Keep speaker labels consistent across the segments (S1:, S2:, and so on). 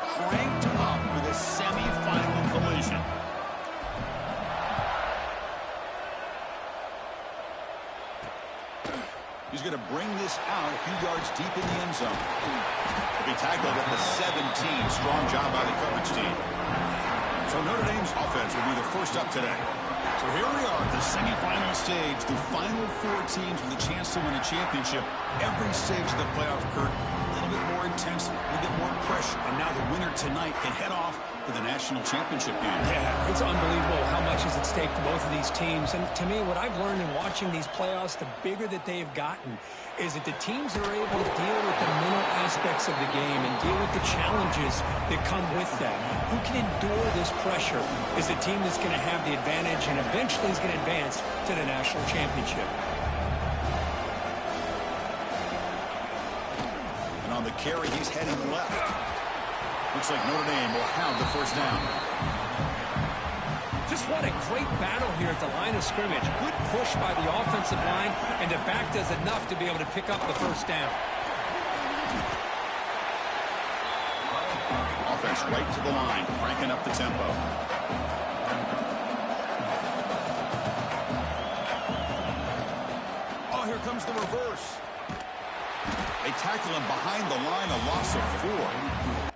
S1: cranked up for the semifinal collision. He's going to bring this out a few yards deep in the end zone. He'll be tackled at the 17. Strong job by the coverage team. So Notre Dame's offense will be the first up today. So here we are at the semifinal stage. The final 4 teams with a chance to win a championship. Every stage of the playoff, Kurt, a little bit more intense, a little bit more pressure. And now the winner tonight can head off to the national championship game.
S2: Yeah, it's unbelievable how much is at stake for both of these teams. And to me, what I've learned in watching these playoffs, the bigger that they've gotten, is that the teams are able to deal with the mental aspects of the game and deal with the challenges that come with that. Who can endure this pressure is the team that's going to have the advantage and eventually is going to advance to the national championship.
S1: And on the carry, he's heading left. Looks like Notre Dame will have the first down.
S2: Just what a great battle here at the line of scrimmage. Good push by the offensive line, and the back does enough to be able to pick up the first down.
S1: Offense right to the line, cranking up the tempo. Oh, here comes the reverse. They tackle him behind the line, a loss of 4.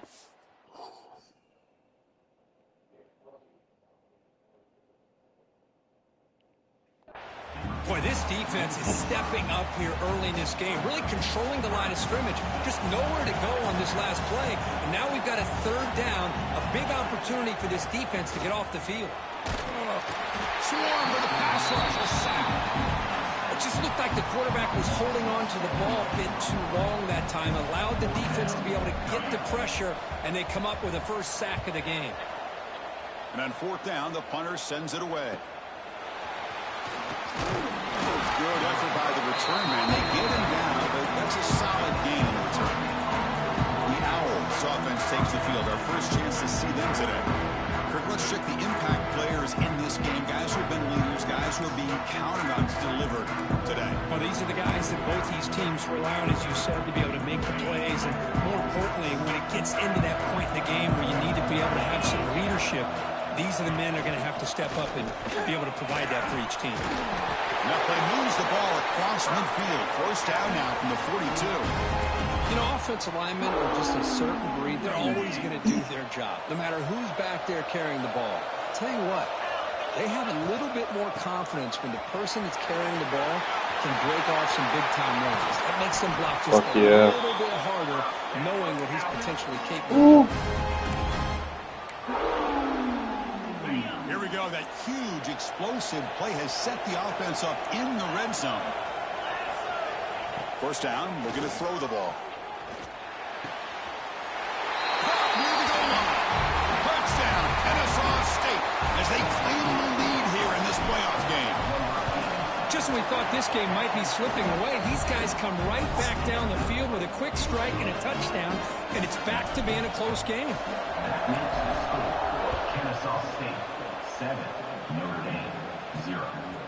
S2: Boy, this defense is stepping up here early in this game, really controlling the line of scrimmage. Just nowhere to go on this last play. And now we've got a 3rd down, a big opportunity for this defense to get off the field.
S1: Swarm to the pass rush, a sack.
S2: It just looked like the quarterback was holding on to the ball a bit too long that time, allowed the defense to be able to get the pressure, and they come up with the first sack of the game.
S1: And on 4th down, the punter sends it away. Good effort by the return man. They get him down, but that's a solid gain in return. The Owls offense takes the field. Our first chance to see them today. Kirk, let's check the impact players in this game. Guys who have been leaders, guys who are being counted on to deliver today.
S2: Well, these are the guys that both these teams rely on, as you said, to be able to make the plays. And more importantly, when it gets into that point in the game where you need to be able to have some leadership, these are the men that are going to have to step up and be able to provide that for each team.
S1: That play moves the ball across midfield. First down now from the 42.
S2: You know, offensive linemen are just a certain breed. They're always going to do their job, no matter who's back there carrying the ball. I'll tell you what, they have a little bit more confidence when the person that's carrying the ball can break off some big-time runs. That makes them block just a little bit harder, knowing what he's potentially capable of.
S1: Here we go. That huge, explosive play has set the offense up in the red zone. First down, we're going to throw the ball. Touchdown, Kennesaw State, as they claim the lead here in this playoff game.
S2: Just when we thought this game might be slipping away, these guys come right back down the field with a quick strike and a touchdown, and it's back to being a close game.
S3: Kennesaw State 7, Notre Dame 0.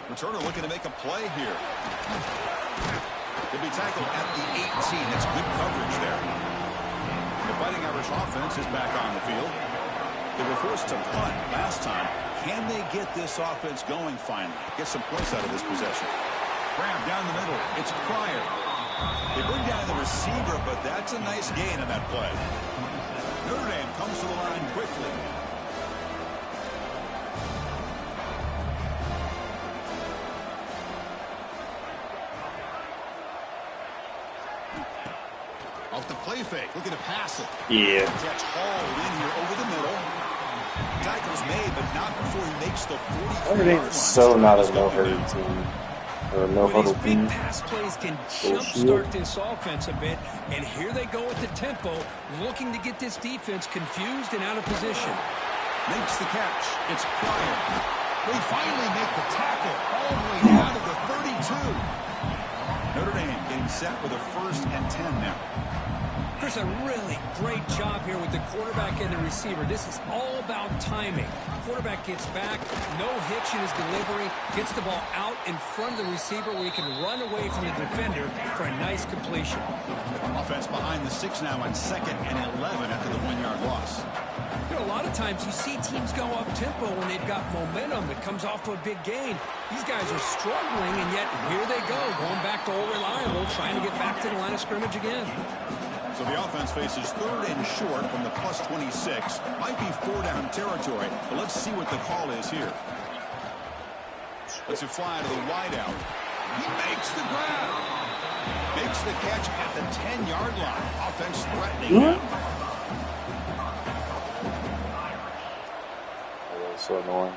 S1: Returner looking to make a play here. He'll be tackled at the 18. That's good coverage there. The Fighting Irish offense is back on the field. They were forced to punt last time. Can they get this offense going finally? Get some points out of this possession. Grab down the middle. It's Pryor. They bring down the receiver, but that's a nice gain on that play. Notre Dame comes to the line quickly. Off the play fake, looking to pass it.
S4: Yeah.
S1: Catch hauled in here over the middle. Tackle's made, but not before he makes the 40-yard line.
S4: So not a no-hurry team. Or no-huddle team.
S2: Big pass plays can jumpstart this offense a bit, and here they go at the tempo, looking to get this defense confused and out of position.
S1: Makes the catch. It's Pryor. They finally make the tackle all the way down to the 32. Notre Dame getting set with a 1st and 10 now.
S2: Chris, a really great job here with the quarterback and the receiver. This is all about timing. Quarterback gets back, no hitch in his delivery, gets the ball out in front of the receiver where he can run away from the defender for a nice completion.
S1: Offense behind the 6 now on 2nd and 11 after the 1-yard loss.
S2: You know, a lot of times you see teams go up-tempo when they've got momentum that comes off to a big gain. These guys are struggling, and yet here they go, going back to old reliable, trying to get back to the line of scrimmage again.
S1: So the offense faces 3rd and short from the plus 26. Might be 4-down territory, but let's see what the call is here. Let's fly to the wideout. He makes the grab. Makes the catch at the 10-yard line. Offense threatening him.
S4: Oh, that's so annoying.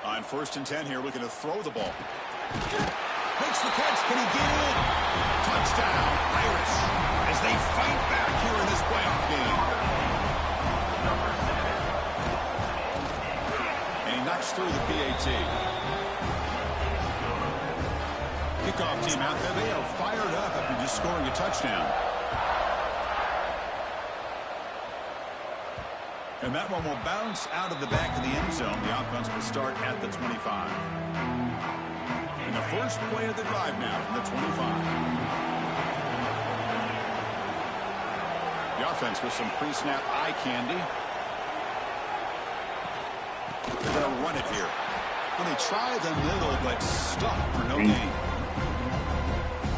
S1: On 1st and 10 here, looking to throw the ball. Makes the catch. Can he get in? Touchdown, Irish, as they fight back here in this playoff game. And he knocks through the PAT. Kickoff team out there. They are fired up after just scoring a touchdown. And that one will bounce out of the back of the end zone. The offense will start at the 25. And the first play of the drive now from the 25. The offense with some pre-snap eye candy. They're going to run it here. And they try the middle, but stuck for no gain.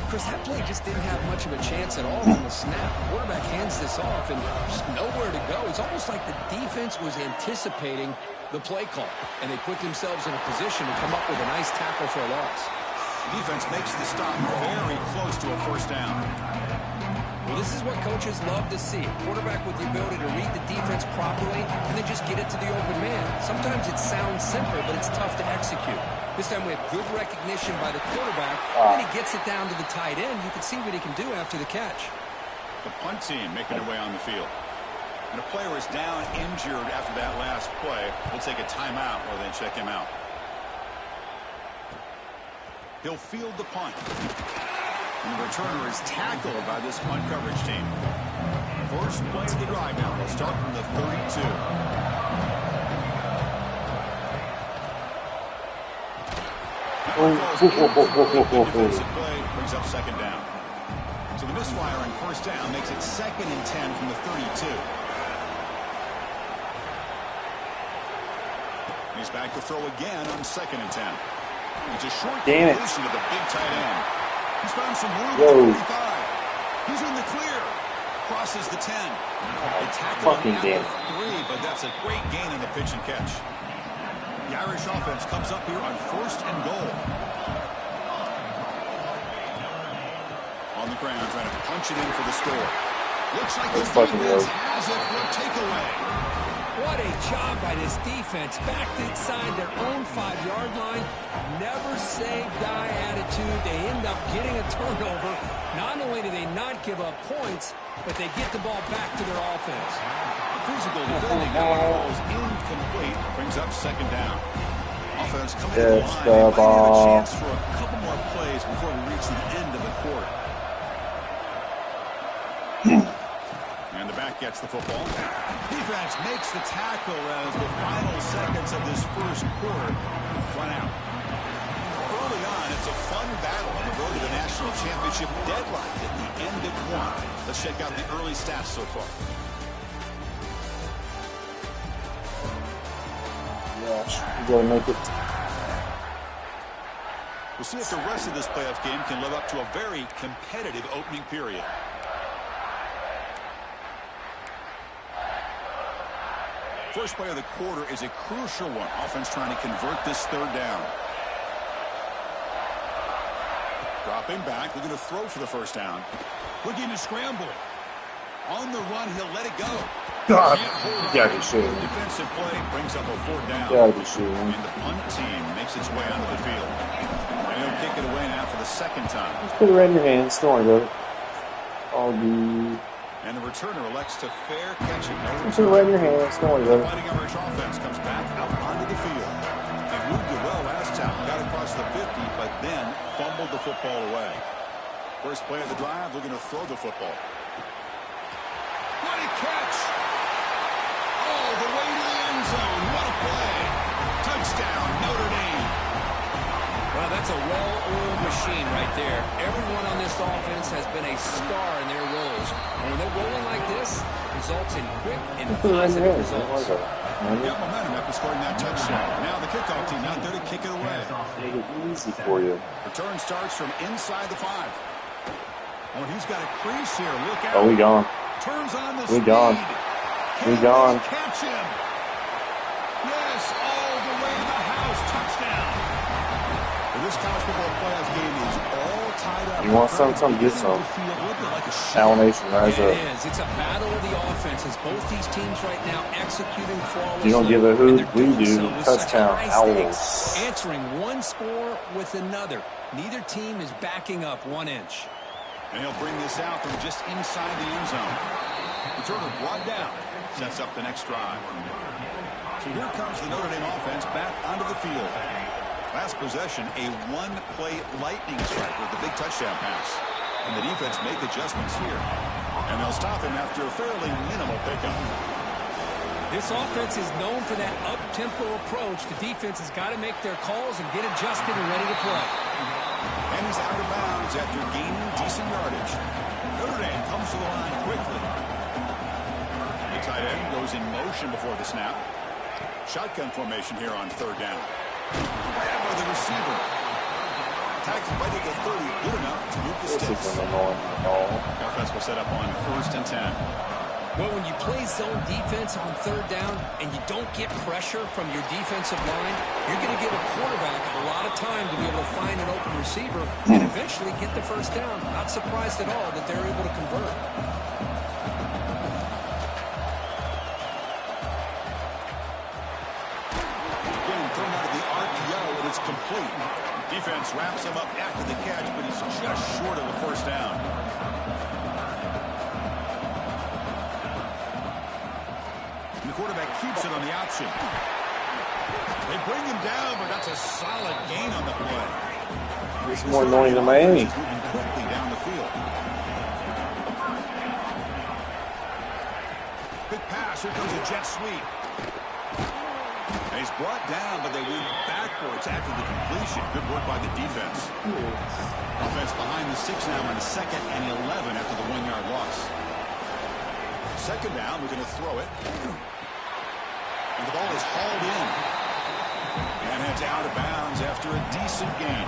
S2: Chris, that play just didn't have much of a chance at all from the snap. The quarterback hands this off and just nowhere to go. It's almost like the defense was anticipating the play call, and they put themselves in a position to come up with a nice tackle for a loss.
S1: The defense makes the stop very close to a 1st down.
S2: Well, this is what coaches love to see. A quarterback with the ability to read the defense properly and then just get it to the open man. Sometimes it sounds simple, but it's tough to execute. This time we have good recognition by the quarterback, and he gets it down to the tight end. You can see what he can do after the catch.
S1: The punt team making their way on the field. And a player is down injured after that last play. We'll take a timeout or then check him out. He'll field the punt. And the returner is tackled by this punt coverage team. First play of the drive now. They'll start from the 32. Defensive play brings up 2nd down. So the misfire on 1st down makes it 2nd and 10 from the 32. He's back to throw again on 2nd and 10. It's a short completion to the big tight end. He's found some room at the 45. He's in the clear. Crosses the 10. They tackle him at the 3, but that's a great gain in the pitch and catch. The Irish offense comes up here on 1st and goal. On the ground, trying to punch it in for the score. Looks like the defense has it for a takeaway.
S2: What a job by this defense. Backed inside their own 5-yard line. Never say die attitude. They end up getting a turnover. Not only do they not give up points, but they get the ball back to their offense.
S1: Physical defending falls incomplete. Brings up 2nd down. Offense coming to the line. They might have a chance for a couple more plays before we reach the end of the quarter. And the back gets the football. Defense makes the tackle as the final seconds of this 1st quarter run out. Early on, it's a fun battle on the road to the national championship deadline at the end of 1. Let's check out the early stats so far.
S4: You gotta make it.
S1: We'll see if the rest of this playoff game can live up to a very competitive opening period. First play of the quarter is a crucial one. Offense trying to convert this 3rd down. Dropping back, looking to throw for the 1st down. Looking to scramble. On the run, he'll let it go.
S4: God, you gotta be shooting.
S1: Defensive play brings up a 4th down.
S4: You gotta be shooting.
S1: And the punt team makes its way onto the field. And he'll kick it away now for the 2nd time.
S4: Just put it right in your hands. Don't worry about it. All the...
S1: And the returner elects to fair catch it.
S4: Just put it right in your hands. Don't worry about it.
S1: The Fighting Irish offense comes back out onto the field. They moved it well last time. across the 50, but then fumbled the football away. First play of the drive, they're going to throw the football. What a catch! All the way to the end zone. What a play! Touchdown, Notre Dame.
S2: Well, that's a well-oiled machine right there. Everyone on this offense has been a star in their roles. And when they're rolling like this, results in quick and positive results.
S1: Got momentum after scoring that touchdown. Now the kickoff team out there to kick it away.
S4: Make it easy for you.
S1: Return starts from inside the 5. Oh, he's got a crease here. Look out.
S4: Oh, we gone.
S1: Turns on the
S4: We
S1: speed.
S4: gone.
S1: Can
S4: We gone.
S1: they catch him? Yes, all the way to the house. Touchdown. Well, this college football playoff game is all tied up.
S4: You want some, get some. Allen Nation, rise up.
S2: It is. It's a battle of the offenses. Both these teams right now executing flawlessly.
S4: You don't give a hoot.
S2: And they're
S4: We
S2: doing
S4: do.
S2: so with such
S4: Touchdown,
S2: high
S4: Owls.
S2: stakes, answering one score with another. Neither team is backing up 1 inch.
S1: And he'll bring this out from just inside the end zone. Returner brought down. Sets up the next drive. So here comes the Notre Dame offense back onto the field. Last possession, a one-play lightning strike with the big touchdown pass. And the defense make adjustments here. And they'll stop him after a fairly minimal pickup.
S2: This offense is known for that up-tempo approach. The defense has got to make their calls and get adjusted and ready to play.
S1: And he's out of bounds after gaining decent yardage. Notre Dame comes to the line quickly. The tight end goes in motion before the snap. Shotgun formation here on third down. Grabbed by the receiver. Tacked right at the 30. Good enough to move the
S4: This
S1: sticks.
S4: is an annoying ball.
S1: Offense will set up on 1st and 10.
S2: Well, when you play zone defense on third down and you don't get pressure from your defensive line, you're going to give a quarterback a lot of time to be able to find an open receiver and eventually get the first down. Not surprised at all that they're able to convert.
S1: Getting thrown out of the RPO, and it's complete. Defense wraps him up after the catch, but he's just short of a first down. And the quarterback keeps it on the option. They bring him down, but that's a solid gain on the play.
S4: It's more annoying than Miami.
S1: He's moving quickly down the field. Big pass. Here comes a jet sweep. And he's brought down, but they move backwards after the completion. Good work by the defense. Offense behind the 6 now on 2nd and 11 after the 1-yard loss. Second down, we're going to throw it. And the ball is hauled in. And it's out of bounds after a decent gain.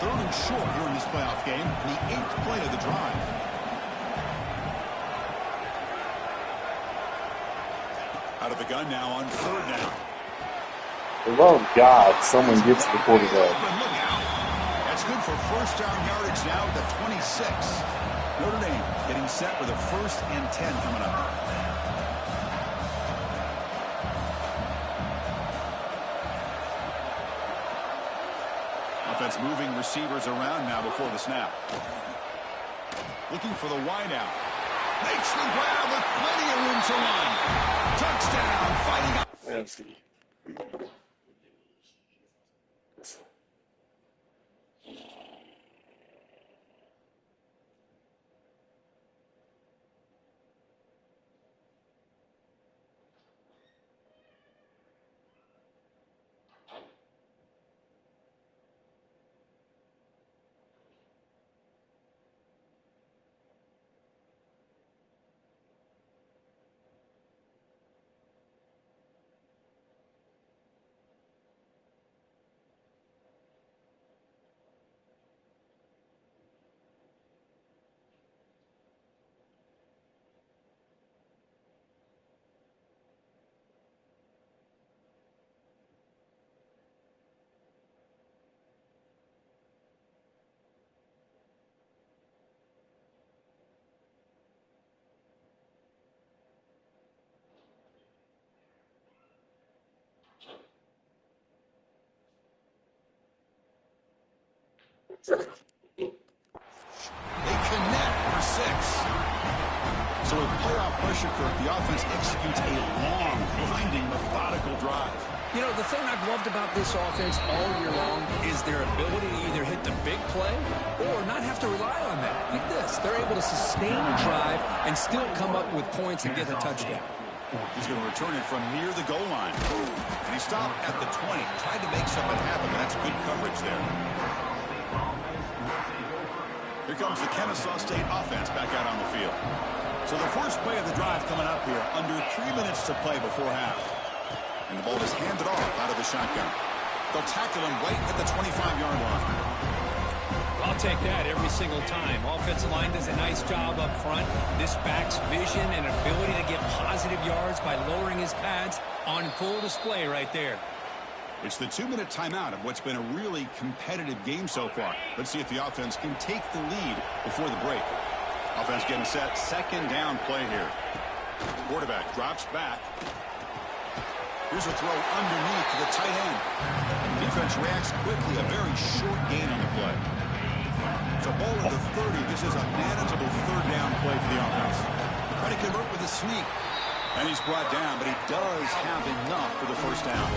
S1: 3rd and short here in this playoff game. The 8th play of the drive. Out of the gun now on 3rd down.
S4: For the love of God, someone gets the quarterback.
S1: Look out. That's good for first down yardage now at the 26. Notre Dame getting set with a 1st and 10 coming up. Offense moving receivers around now before the snap. Looking for the wideout. Makes the grab with plenty of room to run. Touchdown, fighting up.
S4: Yes.
S1: They connect for 6. So with playoff pressure, Kirk, the offense executes a long, blinding, methodical drive.
S2: You know, the thing I've loved about this offense all year long is their ability to either hit the big play or not have to rely on that. Like this, they're able to sustain a drive and still come up with points and get a touchdown.
S1: He's going to return it from near the goal line. And he stopped at the 20. Tried to make something happen, but that's good coverage there. Here comes the Kennesaw State offense back out on the field. So the first play of the drive coming up here, under 3 minutes to play before half. And the ball is handed off out of the shotgun. They'll tackle him right at the 25-yard line.
S2: I'll take that every single time. Offensive line does a nice job up front. This back's vision and ability to get positive yards by lowering his pads on full display right there.
S1: It's the 2-minute timeout of what's been a really competitive game so far. Let's see if the offense can take the lead before the break. Offense getting set. Second down play here. Quarterback drops back. Here's a throw underneath to the tight end. Defense reacts quickly. A very short gain on the play. So ball at the 30. This is a manageable third down play for the offense. Try to convert with a sneak. And he's brought down, but he does have enough for the first down.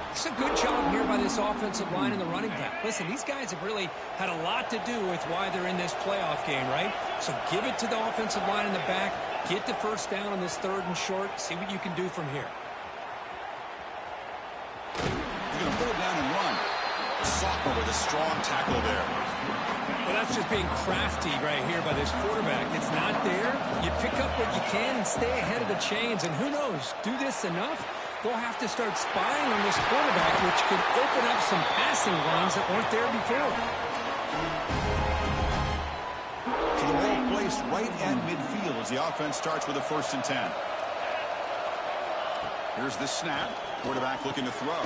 S2: It's a good job here by this offensive line and the running back. Listen, these guys have really had a lot to do with why they're in this playoff game, right? So give it to the offensive line in the back. Get the first down on this third and short. See what you can do from here.
S1: You're going to pull it down and run. Sophomore with a strong tackle there.
S2: Well, that's just being crafty right here by this quarterback. It's not there. You pick up what you can and stay ahead of the chains. And who knows, do this enough, they'll have to start spying on this quarterback, which could open up some passing lanes that weren't there before.
S1: So the ball placed right at midfield as the offense starts with a 1st and 10. Here's the snap. Quarterback looking to throw.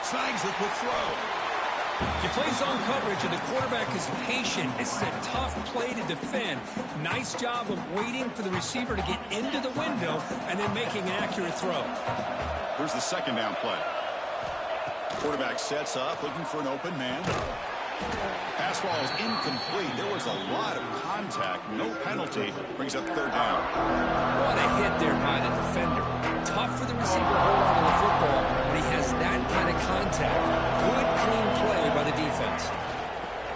S1: Snags the quick throw.
S2: You play zone coverage and the quarterback is patient. This is a tough play to defend. Nice job of waiting for the receiver to get into the window and then making an accurate throw.
S1: Here's the second down play. Quarterback sets up, looking for an open man. Pass ball is incomplete. There was a lot of contact. No penalty. Brings up third down.
S2: What a hit there by the defender. Tough for the receiver to hold on to the football, but he has that kind of contact. Good, clean play by the defense.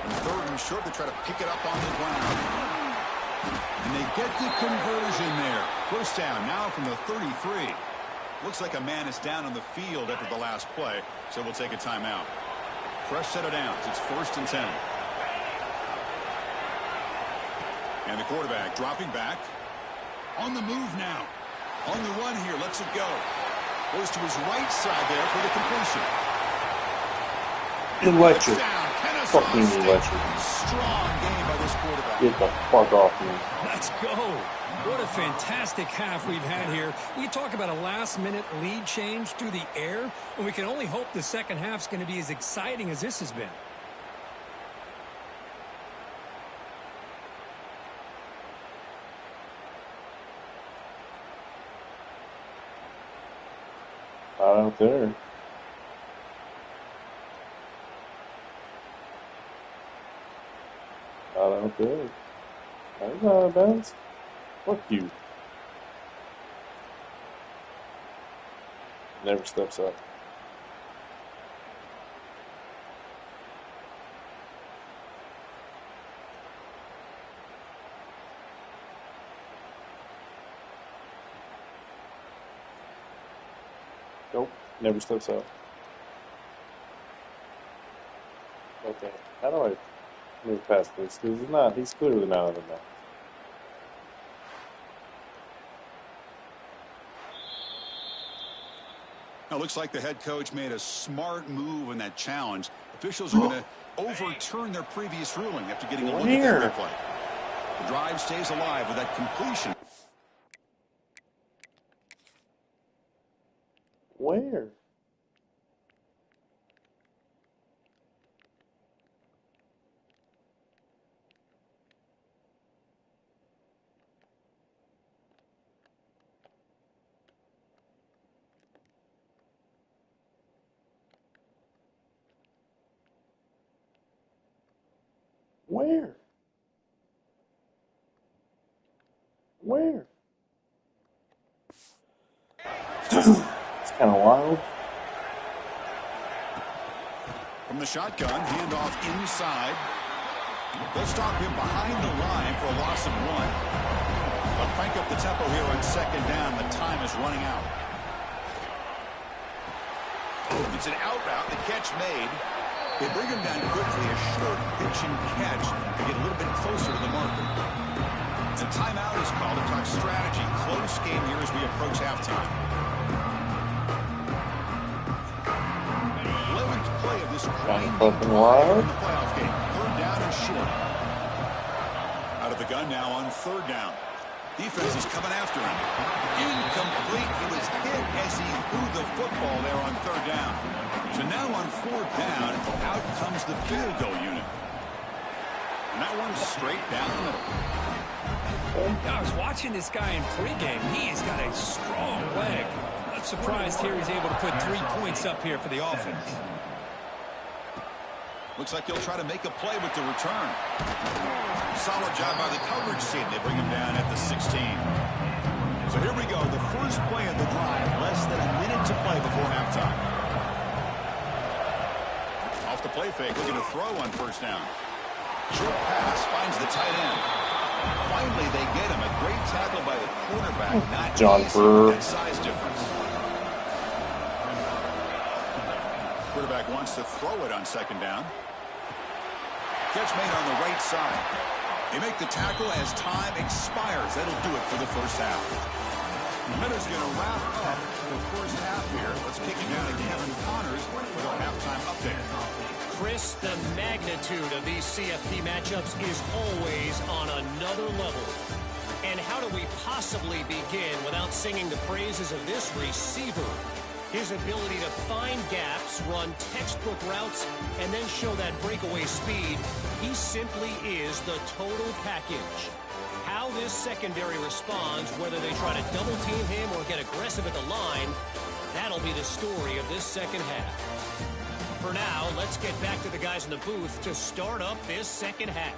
S1: And third and short, they try to pick it up on the ground. And they get the conversion there. First down now from the 33. Looks like a man is down on the field after the last play, so we'll take a timeout. Fresh set of downs. It's 1st and 10. And the quarterback dropping back. On the move now. On the run here. Lets it go. Goes to his right side there for the completion.
S4: Electric.
S1: Touchdown,
S4: Fucking
S1: Kennesaw State.
S4: electric.
S1: Strong game by this quarterback.
S4: Get the fuck off me.
S2: Let's go. What a fantastic half we've had here. We talk about a last-minute lead change through the air, and we can only hope the second half's going to be as exciting as this has been.
S4: Not out there. Not out there. That's not a bounce. Fuck you. Never steps up. Nope. Never steps up. Okay. How do I move past this? Because he's clearly not in the match.
S1: Now, looks like the head coach made a smart move in that challenge. Officials are going to overturn their previous ruling after getting a look at the replay. The drive stays alive with that completion.
S4: Where? Where? Where? It's kind of wild.
S1: From the shotgun, handoff inside. They'll stop him behind the line for a loss of 1. They'll crank up the tempo here on second down. The time is running out. It's an out route. The catch made. They bring him down quickly. A short pitch and catch to get a little bit closer to the marker. The timeout is called to talk strategy. Close game here as we approach halftime. 11th play of this grinding drive in the playoff game. 3rd down and short. Out of the gun now on 3rd down. Defense is coming after him. Incomplete. He was hit as he threw the football there on 3rd down. So now on 4th down, out comes the field goal unit. And that one's straight down the middle.
S2: I was watching this guy in pregame. He's got a strong leg. Not surprised here he's able to put 3 points up here for the offense.
S1: Looks like he'll try to make a play with the return. Solid job by the coverage team. They bring him down at the 16. So here we go. The first play of the drive. Less than a minute to play before halftime. Off the play fake. Looking to throw on 1st down. Short pass finds the tight end. Finally, they get him. A great tackle by the quarterback. Not
S4: John
S1: easy. That size difference. Quarterback wants to throw it on 2nd down. Catch made on the right side. They make the tackle as time expires. That'll do it for the first half. The minute's going to wrap up the first half here. Let's kick it down to Kevin Connors with our halftime update.
S5: Chris, the magnitude of these CFP matchups is always on another level. And how do we possibly begin without singing the praises of this receiver? His ability to find gaps, run textbook routes, and then show that breakaway speed. He simply is the total package. How this secondary responds, whether they try to double team him or get aggressive at the line, that'll be the story of this second half. For now, let's get back to the guys in the booth to start up this second half.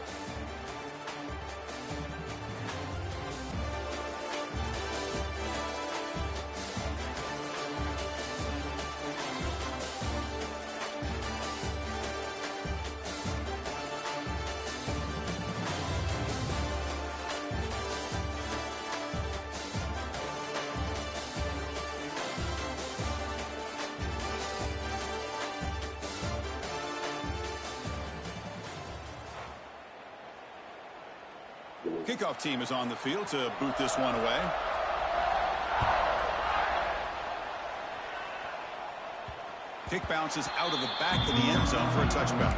S1: Kickoff team is on the field to boot this one away. Kick bounces out of the back of the end zone for a touchback.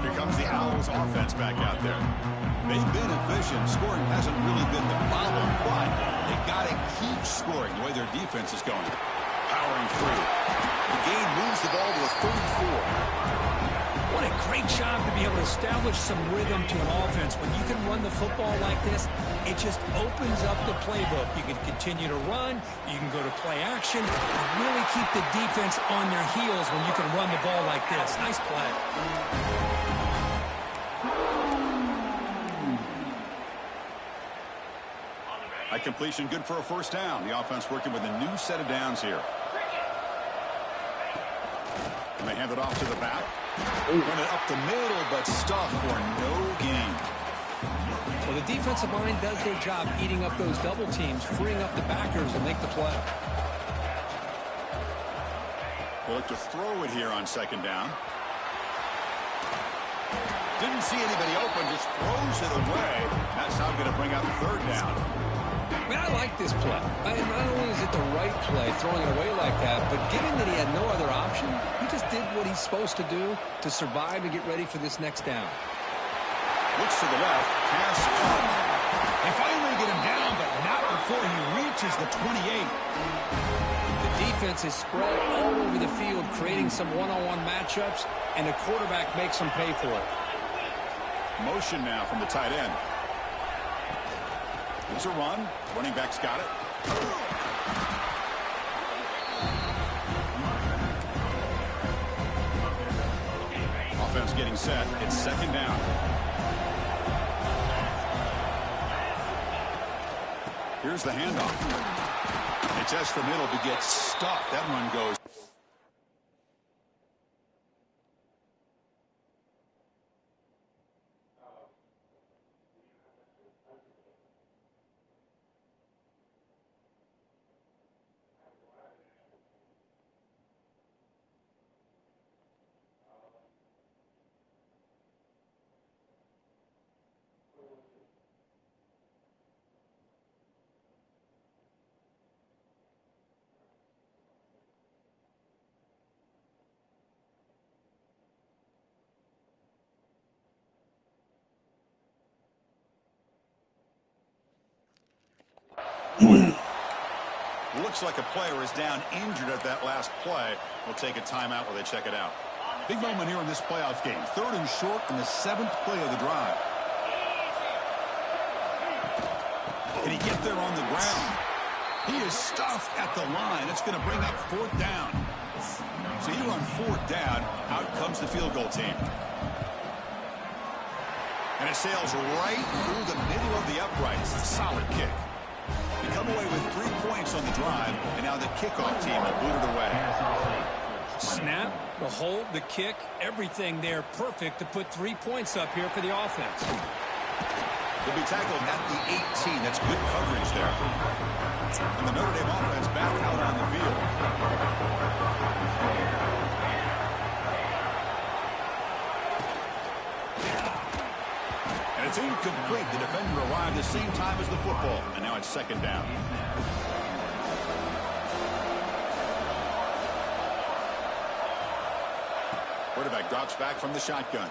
S1: Here comes the Owls offense back out there. They've been efficient. Scoring hasn't really been the problem, but they got to keep scoring the way their defense is going. Powering through. The game moves the ball to a 34.
S2: What a great job to be able to establish some rhythm to an offense. When you can run the football like this, it just opens up the playbook. You can continue to run. You can go to play action. And really keep the defense on their heels when you can run the ball like this. Nice play.
S1: A completion good for a 1st down. The offense working with a new set of downs here. And they hand it off to the back. Run it up the middle, but stuff for no gain.
S2: Well, the defensive line does their job eating up those double teams, freeing up the backers to make the play.
S1: They look to throw it here on 2nd down. Didn't see anybody open, just throws it away. That's how going to bring out 3rd down.
S2: I mean, I like this play. Not only is it the right play, throwing it away like that, but given that he had no other option, he just did what he's supposed to do to survive and get ready for this next down.
S1: Looks to the left, pass up.
S2: They finally get him down, but not before he reaches the 28. The defense is spread all over the field, creating some one-on-one matchups, and the quarterback makes them pay for it.
S1: Motion now from the tight end. It's a run. Running back's got it. Offense getting set. It's 2nd down. Here's the handoff. It's just the middle to get stuffed. That one goes. Looks like a player is down injured at that last play. We'll take a timeout while they check it out. Big moment here in this playoff game. 3rd and short in the 7th play of the drive. Can he get there on the ground? He is stuffed at the line. It's going to bring up 4th down. So here on 4th down, out comes the field goal team. And it sails right through the middle of the uprights. It's a solid kick. They come away with 3 points on the drive, and now the kickoff team will boot it away.
S2: Snap, the hold, the kick, everything there perfect to put 3 points up here for the offense.
S1: He'll be tackled at the 18. That's good coverage there. And the Notre Dame offense back out on the field. And it's incomplete. The defender arrived the same time as the football. And now it's 2nd down. Quarterback drops back from the shotgun.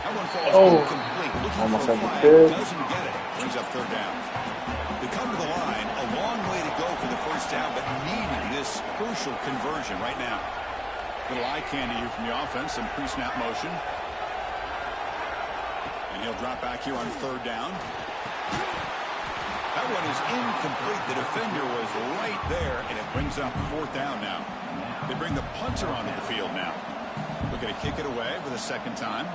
S1: That one falls incomplete. Looking for a flag. Doesn't get it. Brings up 3rd down. They come to the line. A long way to go for the 1st down, but needing this crucial conversion right now. Little eye candy here from the offense. Some pre-snap motion. And he'll drop back here on 3rd down. That one is incomplete. The defender was right there, and it brings up 4th down now. They bring the punter onto the field now. Looking to kick it away for the 2nd time.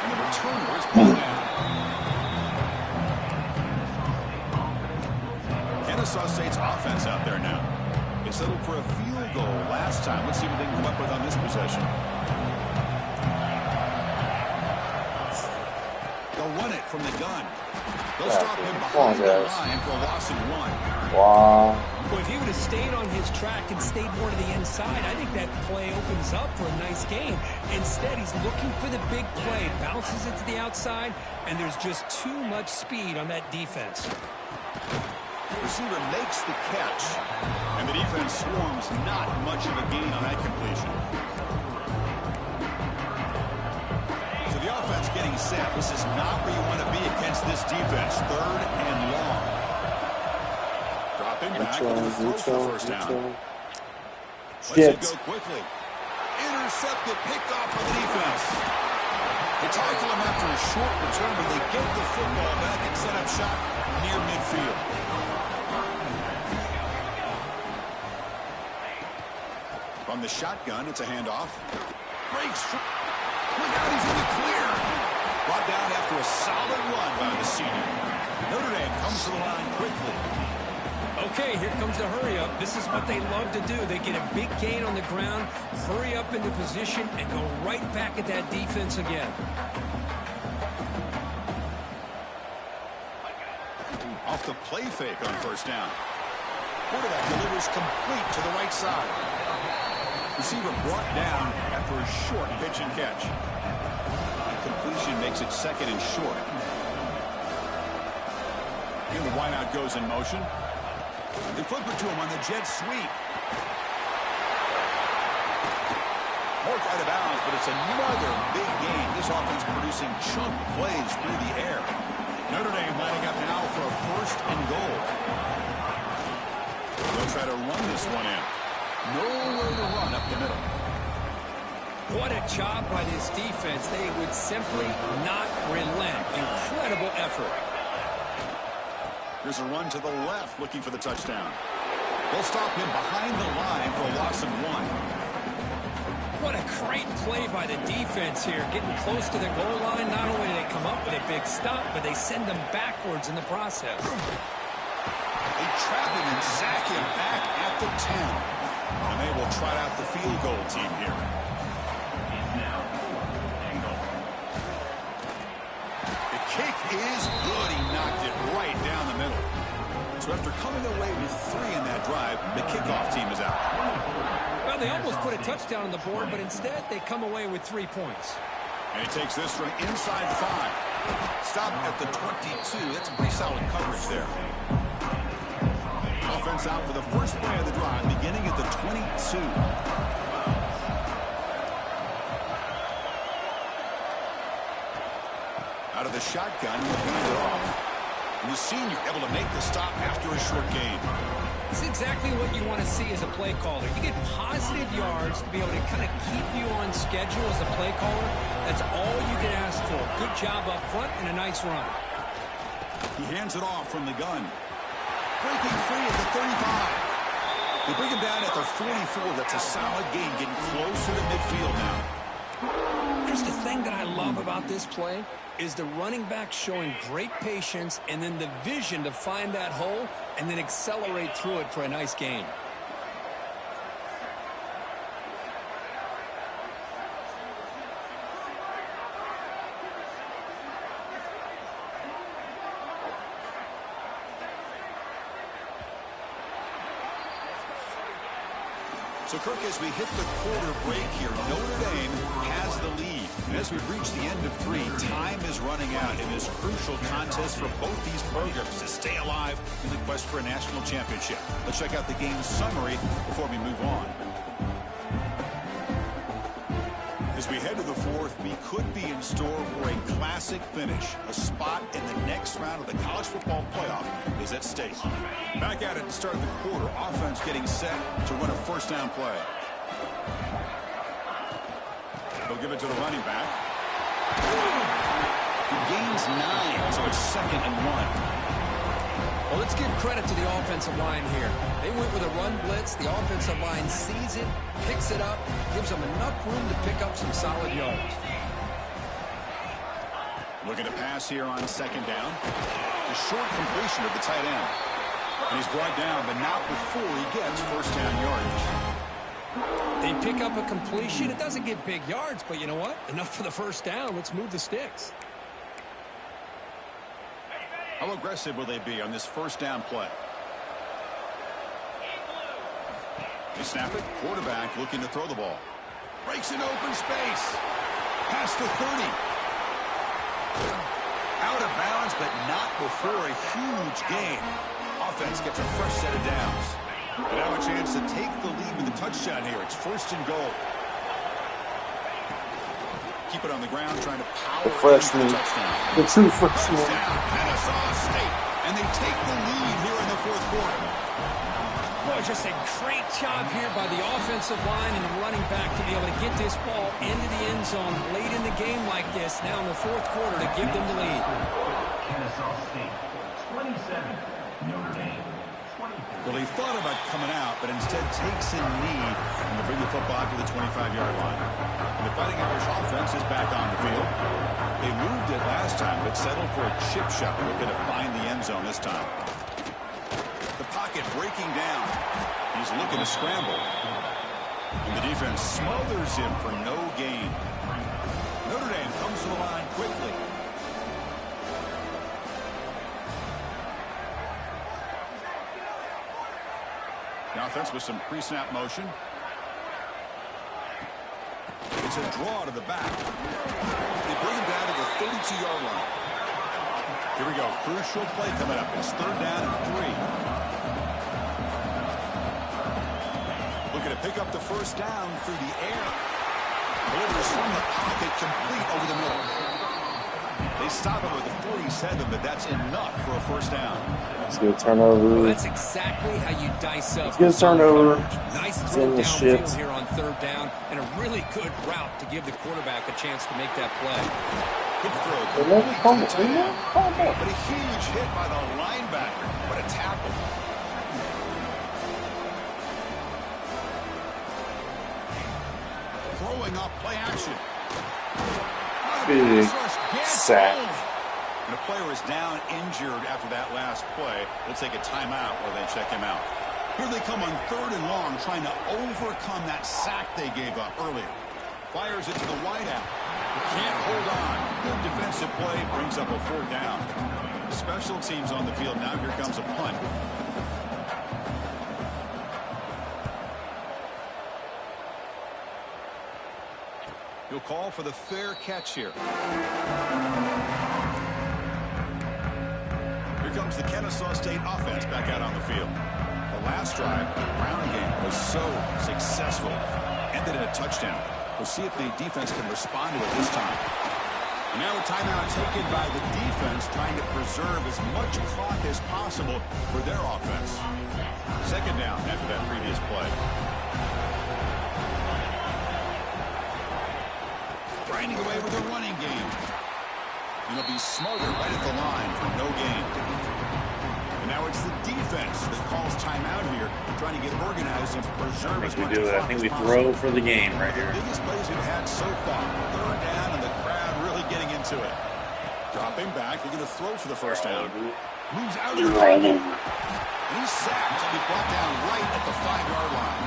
S1: And the returner is pulled down. Kennesaw State's offense out there now. They settled for a field goal last time. Let's see what they can come up with on this possession. They'll run it from the gun. They'll stop him behind the line for a loss of 1.
S4: Wow.
S2: Well, if he would have stayed on his track and stayed more to the inside, I think that play opens up for a nice gain. Instead, he's looking for the big play, bounces it to the outside, and there's just too much speed on that defense.
S1: Receiver makes the catch, and the defense swarms not much of a gain on that completion. So the offense getting set. This is not where you want to be against this defense. 3rd and long. Dropping back with a throw for the 1st down. Let's it go quickly. Intercepted, picked off by the defense. They tackle him after a short return, but they get the football back and set up shop near midfield. From the shotgun, it's a handoff. Breaks. Look out, he's in the clear. Brought down after a solid run by the senior. Notre Dame comes to the line quickly.
S2: Okay, here comes the hurry up. This is what they love to do. They get a big gain on the ground, hurry up into position, and go right back at that defense again.
S1: Off the play fake on 1st down. Quarterback delivers complete to the right side. Receiver brought down after a short pitch and catch. Completion makes it 2nd and short. Here the wideout goes in motion. They flip it to him on the jet sweep. Mark out of bounds, but it's another big game. This offense producing chunk plays through the air. Notre Dame lining up now for a 1st and goal. They'll try to run this one in. Nowhere to run up the middle.
S2: What a job by this defense. They would simply not relent. Incredible effort.
S1: Here's a run to the left, looking for the touchdown. They'll stop him behind the line for a loss of 1.
S2: What a great play by the defense here. Getting close to the goal line. Not only do they come up with a big stop, but they send them backwards in the process.
S1: They trap him and sack him back at the 10. And they will try out the field goal team here. The kick is good. He knocked it right down the middle. So after coming away with 3 in that drive, the kickoff team is out.
S2: Well, they almost put a touchdown on the board, but instead they come away with 3 points.
S1: And he takes this from inside 5. Stop at the 22. That's pretty solid coverage there. Offense out for the first play of the drive, beginning at the 22. the shotgun and hand it off. And the senior able to make the stop after a short gain.
S2: It's exactly what you want to see as a play caller. You get positive yards to be able to kind of keep you on schedule as a play caller. That's all you can ask for. Good job up front and a nice run.
S1: He hands it off from the gun. Breaking free at the 35. They bring him down at the 44. That's a solid gain, getting closer to midfield now.
S2: Here's the thing that I love about this play is the running back showing great patience and then the vision to find that hole and then accelerate through it for a nice gain.
S1: So, Kirk, as we hit the quarter break here, Notre Dame has the lead. And as we reach the end of 3, time is running out in this crucial contest for both these programs to stay alive in the quest for a national championship. Let's check out the game summary before we move on. As we head to the 4th, we could be in store for a classic finish. A spot in the next round of the college football playoff is at stake. Back at it to start the quarter. Offense getting set to run a first down play. They'll give it to the running back. He gains 9, so it's 2nd and 1.
S2: Well, let's give credit to the offensive line here. They went with a run blitz. The offensive line sees it, picks it up, gives them enough room to pick up some solid yards.
S1: Looking to pass here on 2nd down. A short completion of the tight end. And he's brought down, but not before he gets first down yardage.
S2: They pick up a completion. It doesn't get big yards, but you know what? Enough for the first down. Let's move the sticks.
S1: How aggressive will they be on this first down play? They snap it. Quarterback looking to throw the ball. Breaks in open space. Past the 30. Out of bounds, but not before a huge gain. Offense gets a fresh set of downs. But now a chance to take the lead with a touchdown here. It's 1st and goal. Keep it on the ground, trying to power
S4: The freshman. The true freshman.
S1: Kennesaw State, and they take the lead here in the 4th quarter.
S2: Boy, just a great job here by the offensive line and the running back to be able to get this ball into the end zone late in the game like this, now in the 4th quarter to give them the lead.
S3: Kennesaw State, 27. Notre Dame, 24.
S1: Well, he thought about coming out, but instead takes a knee and to bring the football to the 25-yard line. And the Fighting Irish offense is back on the field. They moved it last time, but settled for a chip shot. They're going to find the end zone this time. The pocket breaking down. He's looking to scramble. And the defense smothers him for no gain. Notre Dame comes to the line quickly. The offense with some pre-snap motion. It's a draw to the back. They bring him down to the 32-yard line. Here we go. Crucial play coming up. It's 3rd down and 3. Looking to pick up the first down through the air. Delivers from the pocket, complete over the middle. They stop him with the 47, but that's enough for a first down.
S4: Let's get a turnover.
S2: Well, that's exactly how you dice up.
S4: Let's get a turnover.
S2: Nice throw
S4: the
S2: downfield
S4: shit.
S2: here on 3rd down, and a really good route to give the quarterback a chance to make that play.
S1: Good throw.
S4: They never fumble. They never fumble.
S1: But a huge hit by the linebacker. What a tackle. Throwing off play action.
S4: Big sack.
S1: And a player is down injured after that last play. They'll take a timeout while they check him out. Here they come on 3rd and long, trying to overcome that sack they gave up earlier. Fires it to the wideout. Can't hold on. Good defensive play brings up a 4th down. Special teams on the field. Now here comes a punt. He'll call for the fair catch here. Here comes the Kennesaw State offense back out on the field. The last drive, the ground game, was so successful. Ended in a touchdown. We'll see if the defense can respond to it this time. And now a timeout taken by the defense, trying to preserve as much clock as possible for their offense. Second down after that previous play. Grinding away with a running game. And they'll be smarter right at the line for no gain. And now it's the defense that calls timeout here, trying to get organized and preserve as much clock as possible.
S6: I think we throw for the game right here.
S1: The biggest plays we've had so far. Third down and the crowd really getting into it. Dropping back, they're going to throw for the first down. Moves out of the pocket. And he's sacked and be brought down right at the 5-yard line.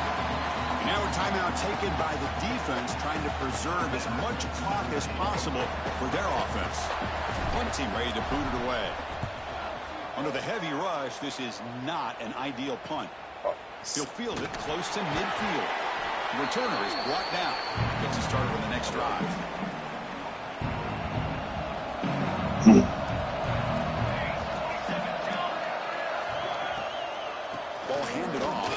S1: And now a timeout taken by the defense, trying to preserve as much clock as possible for their offense. One team ready to boot it away. Under the heavy rush, this is not an ideal punt. He'll field it close to midfield. The returner is brought down. Gets us started on the next drive. Ball handed off.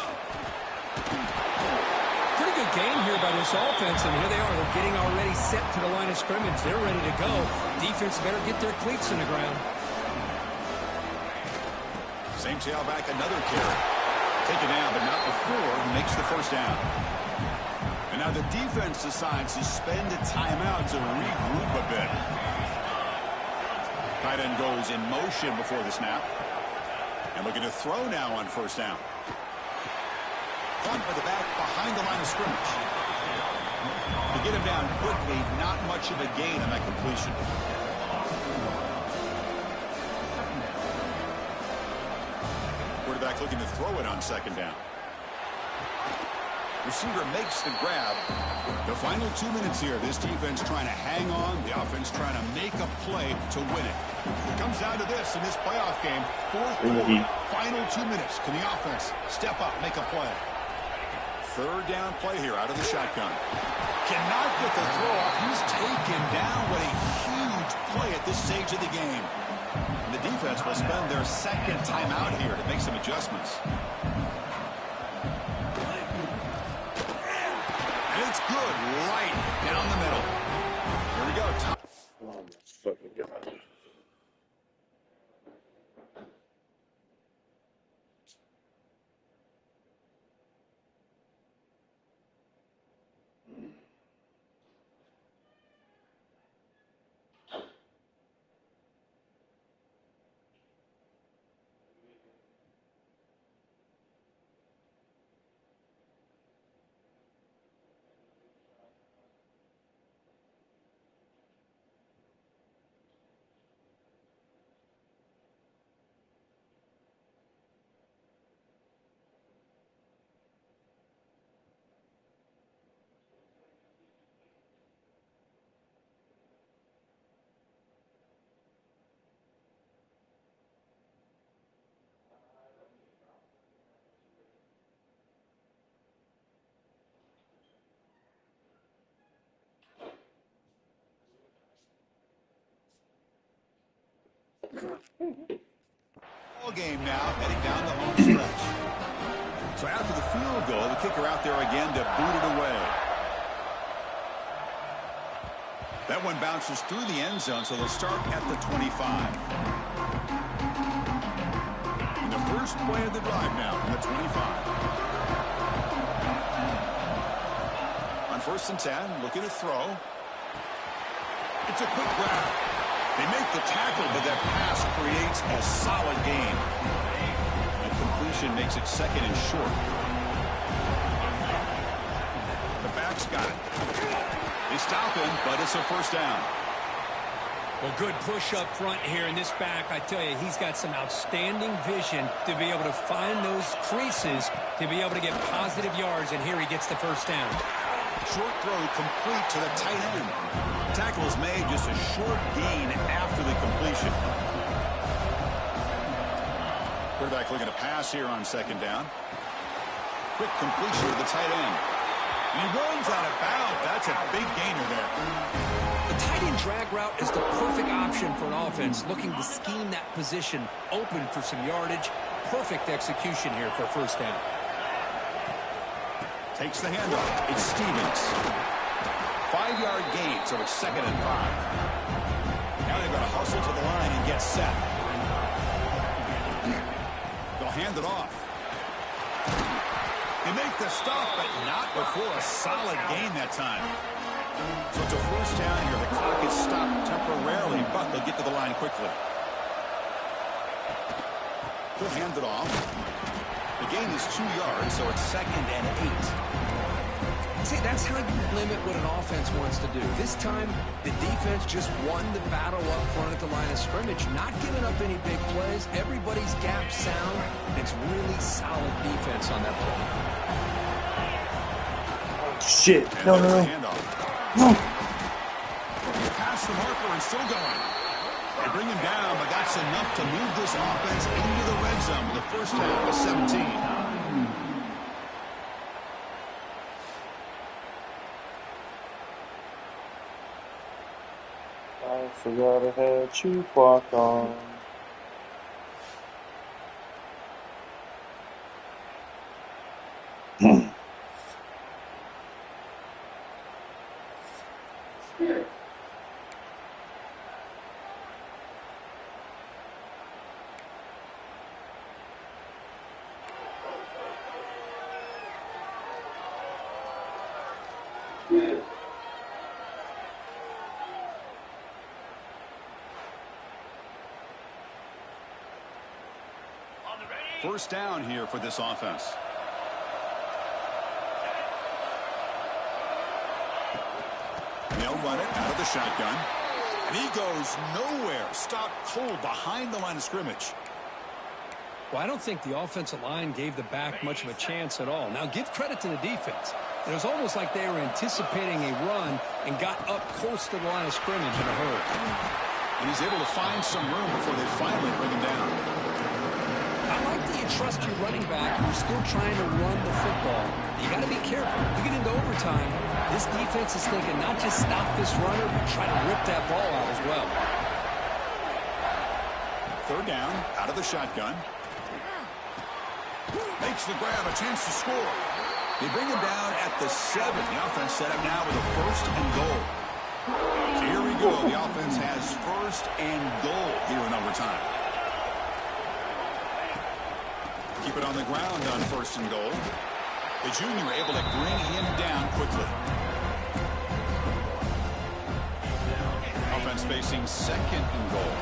S2: Pretty good game here by this offense, and here they are. They're getting already set to the line of scrimmage. They're ready to go. Defense better get their cleats in the ground.
S1: Same tailback, another carry. Taken down, but not before he makes the first down. And now the defense decides to spend a timeout to regroup a bit. Tight end goes in motion before the snap. And looking to throw now on first down. Punt by the back behind the line of scrimmage. To get him down quickly, not much of a gain on that completion. Quarterback looking to throw it on second down. Receiver makes the grab. The final 2 minutes here. This defense trying to hang on. The offense trying to make a play to win it. It comes down to this in this playoff game. Fourth quarter, final 2 minutes. Can the offense step up, make a play? Third down play here out of the shotgun. Cannot get the throw off. He's taken down. What a huge play at this stage of the game. And the defense will spend their second timeout here to make some adjustments. And it's good right down the middle. Here we go.
S4: Oh my fucking God.
S1: Ball game now, heading down the home stretch. So after the field goal, the kicker out there again to boot it away. That one bounces through the end zone, so they'll start at the 25. And the first play of the drive now from the 25. On 1st and 10, looking to throw. It's a quick grab. They make the tackle, but that pass creates a solid gain. And completion makes it second and short. The back's got it. They stop him, but it's a first down.
S2: Well, good push up front here in this back. I tell you, he's got some outstanding vision to be able to find those creases, to be able to get positive yards, and here he gets the first down.
S1: Short throw complete to the tight end. Tackle is made, just a short gain after the completion. Quarterback looking to pass here on second down. Quick completion to the tight end. And he runs out of bounds. That's a big gainer there.
S2: The tight end drag route is the perfect option for an offense looking to scheme that position open for some yardage. Perfect execution here for first down.
S1: Takes the handoff. It's Stevens. 5-yard gain, so it's 2nd and 5. Now they've got to hustle to the line and get set. They'll hand it off. They make the stop, but not before a solid gain that time. So it's a first down here. The clock is stopped temporarily, but they'll get to the line quickly. They'll hand it off. The gain is 2 yards, so it's 2nd and 8.
S2: See, that's how you limit what an offense wants to do. This time, the defense just won the battle up front at the line of scrimmage, not giving up any big plays. Everybody's gap sound. It's really solid defense on that play.
S4: Shit.
S1: And
S4: No,
S1: there's
S4: no,
S1: the
S4: no.
S1: handoff.
S4: No.
S1: Past the marker and still going. They bring him down, but that's enough to move this offense into the red zone with a first down of 17.
S4: I forgot I had Tupac on.
S1: First down here for this offense. They'll run it out of the shotgun. And he goes nowhere. Stopped cold behind the line of scrimmage.
S2: Well, I don't think the offensive line gave the back much of a chance at all. Now, give credit to the defense. It was almost like they were anticipating a run and got up close to the line of scrimmage in a hurry.
S1: And he's able to find some room before they finally bring him down.
S2: I like that you trust your running back who's still trying to run the football. You got to be careful. You get into overtime, this defense is thinking not just stop this runner, but try to rip that ball out as well.
S1: Third down, out of the shotgun. Makes the grab, a chance to score. They bring him down at the 7. The offense set up now with a first and goal. So here we go. The offense has first and goal here in overtime. Keep it on the ground on first and goal. The junior able to bring him down quickly. Offense facing second and goal.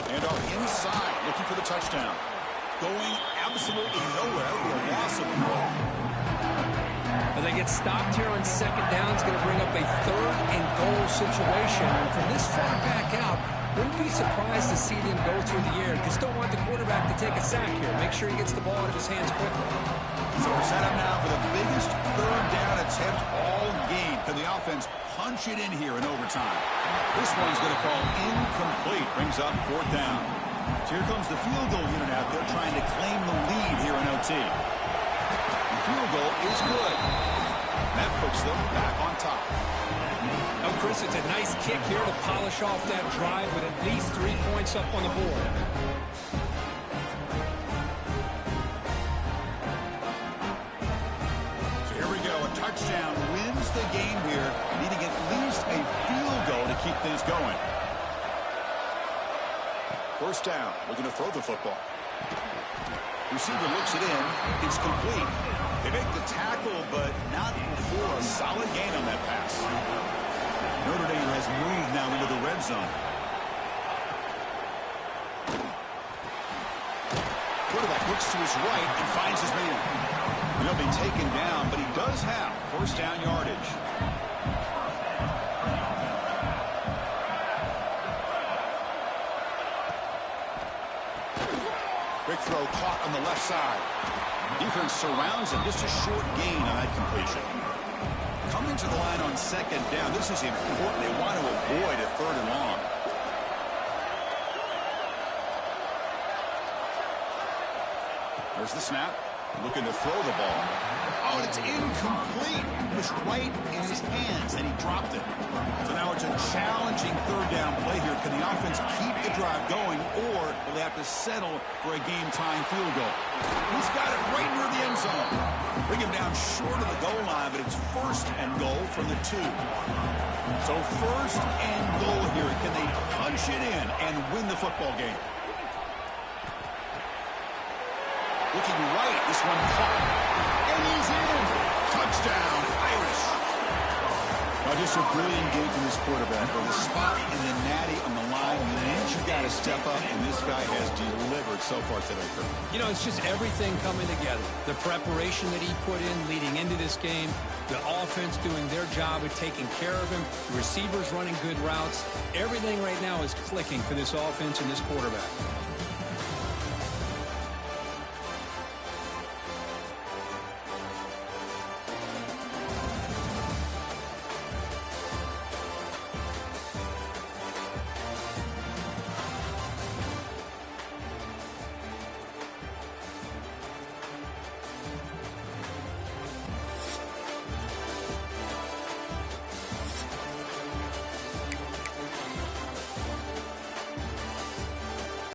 S1: And off inside, looking for the touchdown. Going absolutely nowhere with a loss of ball.
S2: Well, they get stopped here on second down. It's going to bring up a third and goal situation. And from this far back out, wouldn't be surprised to see them go through the air. Just don't want the quarterback to take a sack here. Make sure he gets the ball out of his hands quickly.
S1: So we're set up now for the biggest third down attempt all game. Can the offense punch it in here in overtime? This one's going to fall incomplete. Brings up fourth down. So here comes the field goal unit out there trying to claim the lead here in OT. The field goal is good. That puts them back on top.
S2: Now, Chris, it's a nice kick here to polish off that drive with at least 3 points up on the board.
S1: So here we go. A touchdown wins the game here, needing at least a field goal to keep things going. First down, looking to throw the football. Receiver looks it in. It's complete. They make the tackle, but not before a solid gain on that pass. Notre Dame has moved now into the red zone. Quarterback looks to his right and finds his man. He'll be taken down, but he does have first down yardage. Quick throw caught on the left side. Defense surrounds him. Just a short gain on that completion. Coming to the line on second down. This is important. They want to avoid a third and long. There's the snap. Looking to throw the ball. throw, and it's incomplete. It was right in his hands, and he dropped it. So now it's a challenging third down play here. Can the offense keep the drive going, or will they have to settle for a game-tying field goal? He's got it right near the end zone. Bring him down short of the goal line, but it's first and goal from the 2. So first and goal here. Can they punch it in and win the football game? Looking right, this one caught. And he's in. Touchdown, Irish. Now just a brilliant game from this quarterback. With a spot in the natty on the line, you got to step up, and this guy has delivered so far today, Kirk.
S2: You know, it's just everything coming together. The preparation that he put in leading into this game, the offense doing their job of taking care of him, the receivers running good routes. Everything right now is clicking for this offense and this quarterback.